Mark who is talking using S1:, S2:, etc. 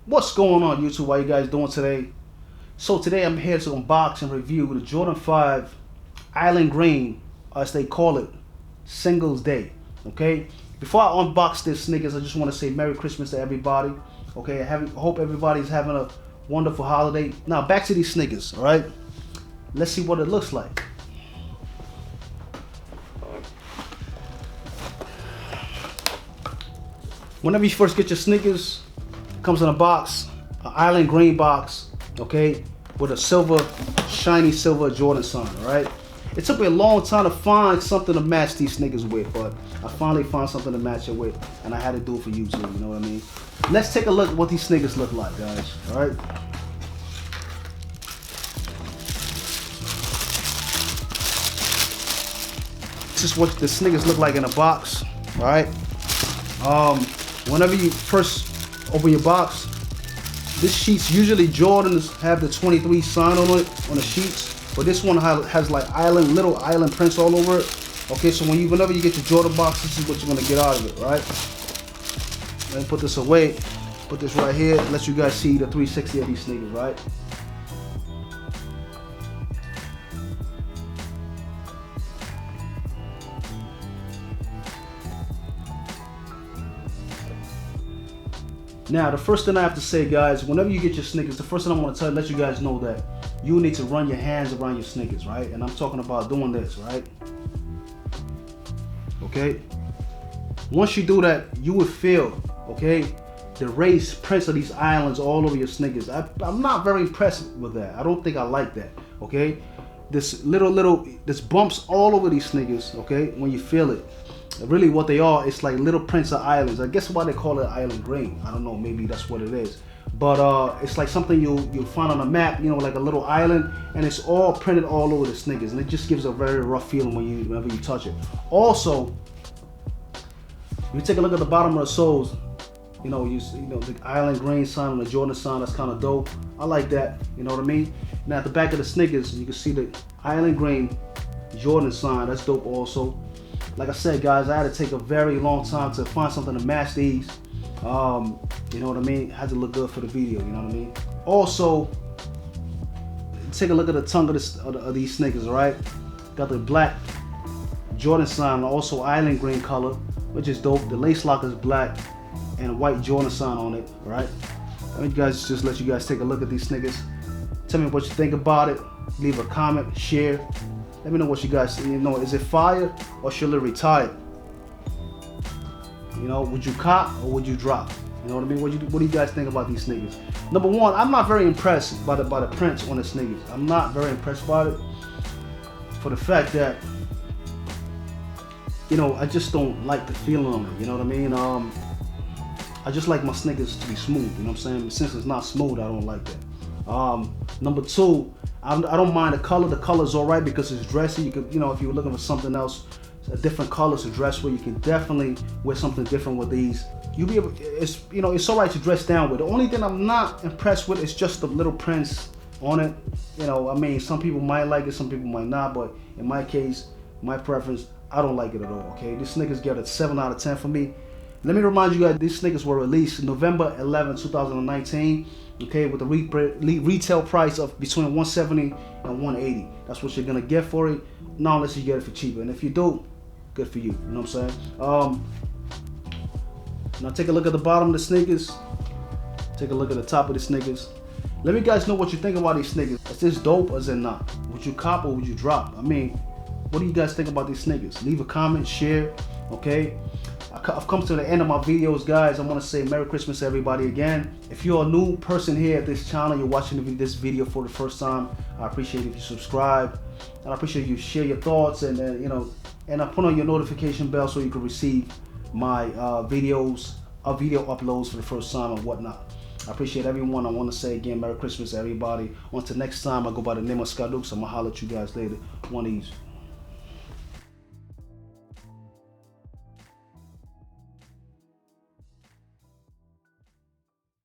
S1: What's going on, YouTube? How you guys doing today? So today I'm here to unbox and review the Jordan 5 Island Green, as they call it, Singles Day. Okay, before I unbox this sneakers, I just want to say Merry Christmas to everybody. Okay, I hope everybody's having a wonderful holiday. Now back to these sneakers. All right, let's see what it looks like. Whenever you first get your sneakers, it comes in a box, an island green box, okay, with a silver, shiny silver Jordan sign, all right? It took me a long time to find something to match these sneakers with, but I finally found something to match it with, and I had to do it for you too, you know what I mean? Let's take a look at what these sneakers look like, guys, all right? This is what the sneakers look like in a box, all right? Whenever you first open your box, this sheets, usually Jordans have the 23 sign on it, on the sheets, but this one has like little island prints all over it. Okay, so whenever you get your Jordan box, this is what you're gonna get out of it, right? Let me put this away, put this right here, let you guys see the 360 of these sneakers, right? Now, the first thing I have to say, guys, whenever you get your sneakers, the first thing I want to let you guys know that you need to run your hands around your sneakers, right? And I'm talking about doing this, right? Okay? Once you do that, you will feel, okay, the raised prints of these islands all over your sneakers. I'm not very impressed with that. I don't think I like that, okay? This bumps all over these sneakers, okay, when you feel it. Really what they are, it's like little prints of islands. I guess why they call it island green. I don't know, maybe that's what it is. But it's like something you'll find on a map, you know, like a little island, and it's all printed all over the sneakers, and it just gives a very rough feeling whenever you touch it. Also, if you take a look at the bottom of the soles, you know the island green sign and the Jordan sign, that's kind of dope. I like that, you know what I mean? Now at the back of the sneakers, you can see the island green Jordan sign, that's dope also. Like I said, guys, I had to take a very long time to find something to match these. You know what I mean? It had to look good for the video, you know what I mean? Also, take a look at the tongue of these sneakers, all right? Got the black Jordan sign, also island green color, which is dope. The lace lock is black and white Jordan sign on it, all right? Let me just let you guys take a look at these sneakers. Tell me what you think about it. Leave a comment, share. Let me know what you guys, is it fire or should it retire? You know, would you cop or would you drop? You know what I mean? What do you guys think about these sneakers? Number one, I'm not very impressed by the prints on the sneakers. I'm not very impressed by it for the fact that, you know, I just don't like the feeling on it. You know what I mean? I just like my sneakers to be smooth. You know what I'm saying? Since it's not smooth, I don't like that. Number two, I don't mind the color. The color's all right because it's dressy. You could, you know, if you're looking for something else, a different color to dress with, you can definitely wear something different with these. You'll be able, it's all right to dress down with. The only thing I'm not impressed with is just the little prints on it. You know, I mean, some people might like it, some people might not, but in my case, my preference, I don't like it at all, okay? These sneakers get a 7 out of 10 for me. Let me remind you guys, these sneakers were released November 11, 2019, okay, with a retail price of between $170 and $180. That's what you're gonna get for it, not unless you get it for cheaper. And if you do, good for you, you know what I'm saying? Now take a look at the bottom of the sneakers. Take a look at the top of the sneakers. Let me guys know what you think about these sneakers. Is this dope or is it not? Would you cop or would you drop? I mean, what do you guys think about these sneakers? Leave a comment, share, okay? I've come to the end of my videos, guys. I want to say Merry Christmas to everybody again. If you're a new person here at this channel, you're watching this video for the first time, I appreciate if you subscribe. And I appreciate you share your thoughts and and I put on your notification bell so you can receive my video uploads for the first time and whatnot. I appreciate everyone. I want to say again, Merry Christmas to everybody. Until next time, I go by the name of Skaidukes. I'm going to holler at you guys later. One of these.